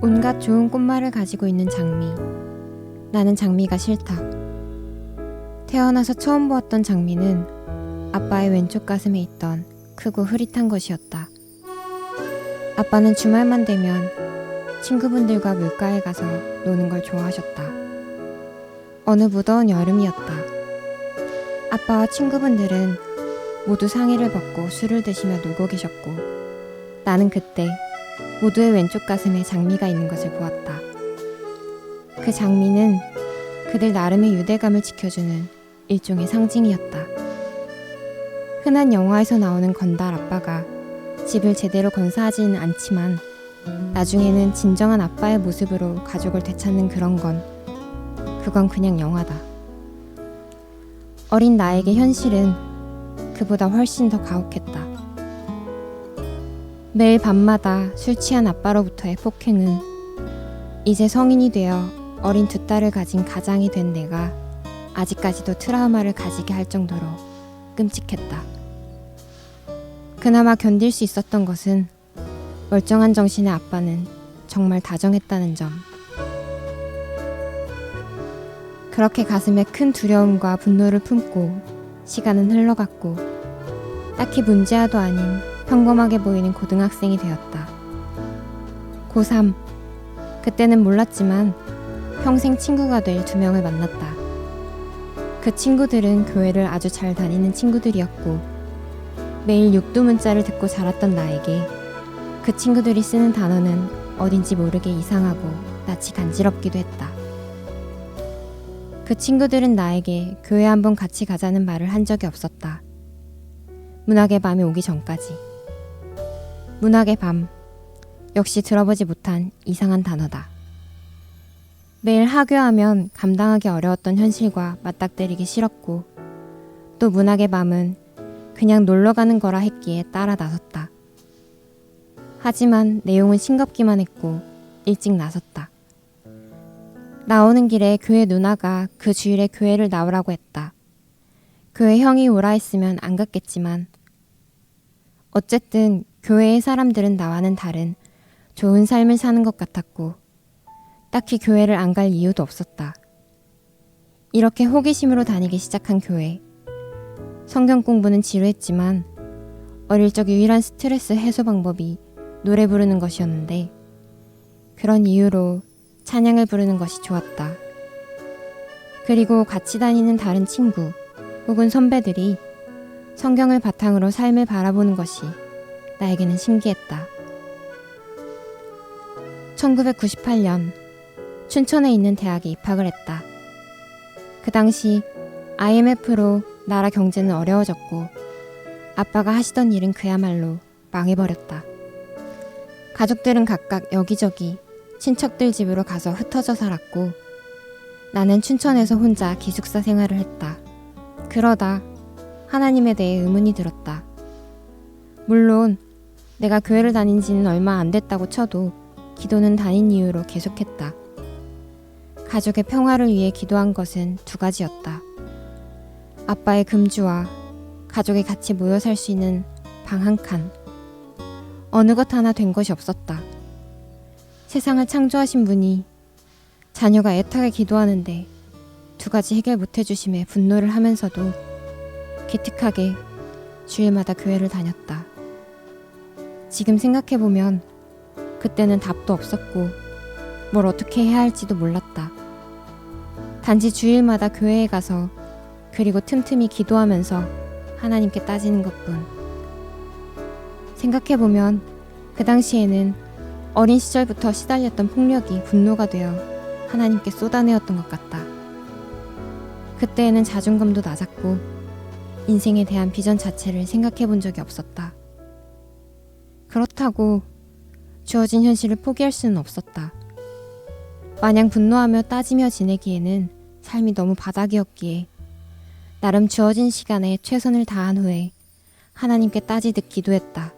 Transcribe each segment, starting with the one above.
온갖 좋은 꽃말을 가지고 있는 장미. 나는 장미가 싫다. 태어나서 처음 보았던 장미는 아빠의 왼쪽 가슴에 있던 크고 흐릿한 것이었다. 아빠는 주말만 되면 친구분들과 물가에 가서 노는 걸 좋아하셨다. 어느 무더운 여름이었다. 아빠와 친구분들은 모두 상의를 벗고 술을 드시며 놀고 계셨고, 나는 그때 모두의 왼쪽 가슴에 장미가 있는 것을 보았다. 그 장미는 그들 나름의 유대감을 지켜주는 일종의 상징이었다. 흔한 영화에서 나오는 건달 아빠가 집을 제대로 건사하지는 않지만 나중에는 진정한 아빠의 모습으로 가족을 되찾는 그건 그냥 영화다. 어린 나에게 현실은 그보다 훨씬 더 가혹했다. 매일 밤마다 술 취한 아빠로부터의 폭행은 이제 성인이 되어 어린 두 딸을 가진 가장이 된 내가 아직까지도 트라우마를 가지게 할 정도로 끔찍했다. 그나마 견딜 수 있었던 것은 멀쩡한 정신의 아빠는 정말 다정했다는 점. 그렇게 가슴에 큰 두려움과 분노를 품고 시간은 흘러갔고, 딱히 문제아도 아닌 평범하게 보이는 고등학생이 되었다. 고3. 그때는 몰랐지만 평생 친구가 될 2명을 만났다. 그 친구들은 교회를 아주 잘 다니는 친구들이었고, 매일 육두문자를 듣고 자랐던 나에게 그 친구들이 쓰는 단어는 어딘지 모르게 이상하고 낯이 간지럽기도 했다. 그 친구들은 나에게 교회 한번 같이 가자는 말을 한 적이 없었다. 문학의 밤이 오기 전까지. 문학의 밤, 역시 들어보지 못한 이상한 단어다. 매일 하교하면 감당하기 어려웠던 현실과 맞닥뜨리기 싫었고, 또 문학의 밤은 그냥 놀러가는 거라 했기에 따라 나섰다. 하지만 내용은 싱겁기만 했고 일찍 나섰다. 나오는 길에 교회 누나가 그 주일에 교회를 나오라고 했다. 교회 형이 오라 했으면 안 갔겠지만 어쨌든 교회의 사람들은 나와는 다른 좋은 삶을 사는 것 같았고, 딱히 교회를 안 갈 이유도 없었다. 이렇게 호기심으로 다니기 시작한 교회. 성경 공부는 지루했지만 어릴 적 유일한 스트레스 해소 방법이 노래 부르는 것이었는데, 그런 이유로 찬양을 부르는 것이 좋았다. 그리고 같이 다니는 다른 친구 혹은 선배들이 성경을 바탕으로 삶을 바라보는 것이 나에게는 신기했다. 1998년 춘천에 있는 대학에 입학을 했다. 그 당시 IMF로 나라 경제는 어려워졌고 아빠가 하시던 일은 그야말로 망해버렸다. 가족들은 각각 여기저기 친척들 집으로 가서 흩어져 살았고, 나는 춘천에서 혼자 기숙사 생활을 했다. 그러다 하나님에 대해 의문이 들었다. 물론 내가 교회를 다닌 지는 얼마 안 됐다고 쳐도 기도는 다닌 이유로 계속했다. 가족의 평화를 위해 기도한 것은 2가지였다. 아빠의 금주와 가족이 같이 모여 살 수 있는 방 1칸. 어느 것 하나 된 것이 없었다. 세상을 창조하신 분이 자녀가 애타게 기도하는데 2가지 해결 못 해주심에 분노를 하면서도 기특하게 주일마다 교회를 다녔다. 지금 생각해보면 그때는 답도 없었고 뭘 어떻게 해야 할지도 몰랐다. 단지 주일마다 교회에 가서 그리고 틈틈이 기도하면서 하나님께 따지는 것뿐. 생각해보면 그 당시에는 어린 시절부터 시달렸던 폭력이 분노가 되어 하나님께 쏟아내었던 것 같다. 그때에는 자존감도 낮았고 인생에 대한 비전 자체를 생각해 본 적이 없었다. 그렇다고 주어진 현실을 포기할 수는 없었다. 마냥 분노하며 따지며 지내기에는 삶이 너무 바닥이었기에 나름 주어진 시간에 최선을 다한 후에 하나님께 따지듯 기도했다.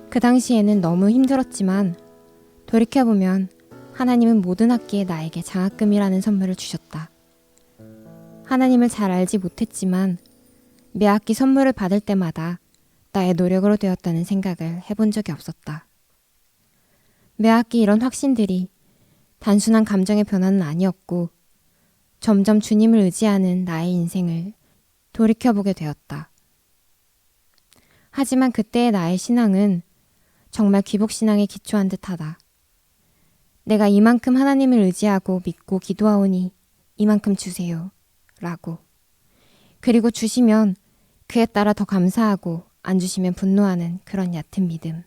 그 당시에는 너무 힘들었지만 돌이켜보면 하나님은 모든 학기에 나에게 장학금이라는 선물을 주셨다. 하나님을 잘 알지 못했지만 매학기 선물을 받을 때마다 나의 노력으로 되었다는 생각을 해본 적이 없었다. 매학기 이런 확신들이 단순한 감정의 변화는 아니었고 점점 주님을 의지하는 나의 인생을 돌이켜보게 되었다. 하지만 그때의 나의 신앙은 정말 기복신앙에 기초한 듯하다. 내가 이만큼 하나님을 의지하고 믿고 기도하오니 이만큼 주세요 라고. 그리고 주시면 그에 따라 더 감사하고 안 주시면 분노하는 그런 얕은 믿음.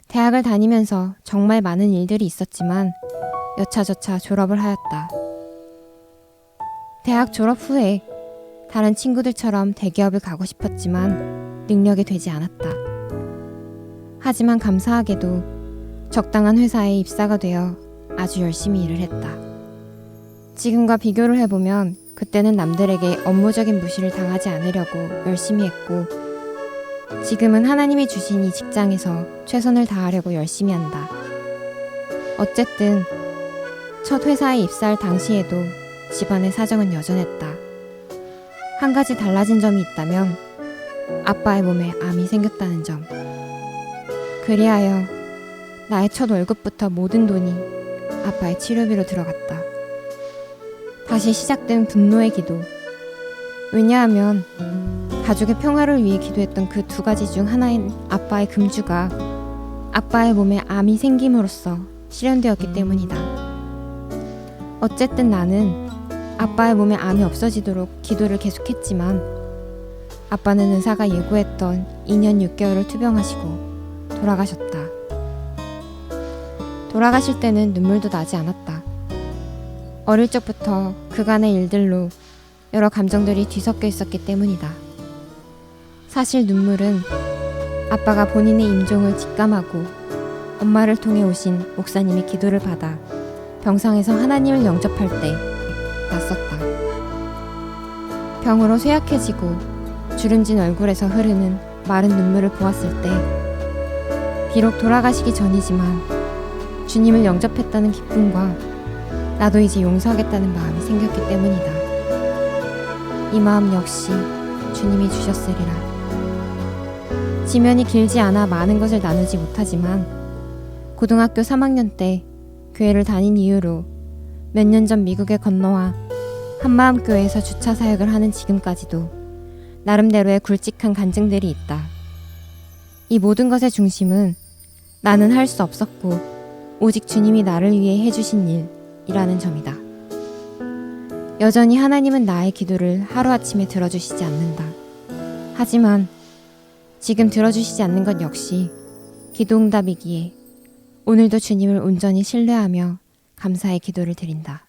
대학을 다니면서 정말 많은 일들이 있었지만 여차저차 졸업을 하였다. 대학 졸업 후에 다른 친구들처럼 대기업을 가고 싶었지만 능력이 되지 않았다. 하지만 감사하게도 적당한 회사에 입사가 되어 아주 열심히 일을 했다. 지금과 비교를 해보면 그때는 남들에게 업무적인 무시를 당하지 않으려고 열심히 했고 지금은 하나님이 주신 이 직장에서 최선을 다하려고 열심히 한다. 어쨌든 첫 회사에 입사할 당시에도 집안의 사정은 여전했다. 한 가지 달라진 점이 있다면 아빠의 몸에 암이 생겼다는 점. 그리하여 나의 첫 월급부터 모든 돈이 아빠의 치료비로 들어갔다. 다시 시작된 분노의 기도. 왜냐하면 가족의 평화를 위해 기도했던 그 두 가지 중 하나인 아빠의 금주가 아빠의 몸에 암이 생김으로써 실현되었기 때문이다. 어쨌든 나는 아빠의 몸에 암이 없어지도록 기도를 계속했지만 아빠는 의사가 예고했던 2년 6개월을 투병하시고 돌아가셨다. 돌아가실 때는 눈물도 나지 않았다. 어릴 적부터 그간의 일들로 여러 감정들이 뒤섞여 있었기 때문이다. 사실 눈물은 아빠가 본인의 임종을 직감하고 엄마를 통해 오신 목사님의 기도를 받아 병상에서 하나님을 영접할 때 났었다. 병으로 쇠약해지고 주름진 얼굴에서 흐르는 마른 눈물을 보았을 때 비록 돌아가시기 전이지만 주님을 영접했다는 기쁨과 나도 이제 용서하겠다는 마음이 생겼기 때문이다. 이 마음 역시 주님이 주셨으리라. 지면이 길지 않아 많은 것을 나누지 못하지만 고등학교 3학년 때 교회를 다닌 이후로 몇 년 전 미국에 건너와 한마음교회에서 주차 사역을 하는 지금까지도 나름대로의 굵직한 간증들이 있다. 이 모든 것의 중심은 나는 할 수 없었고 오직 주님이 나를 위해 해주신 일이라는 점이다. 여전히 하나님은 나의 기도를 하루아침에 들어주시지 않는다. 하지만 지금 들어주시지 않는 것 역시 기도응답이기에 오늘도 주님을 온전히 신뢰하며 감사의 기도를 드린다.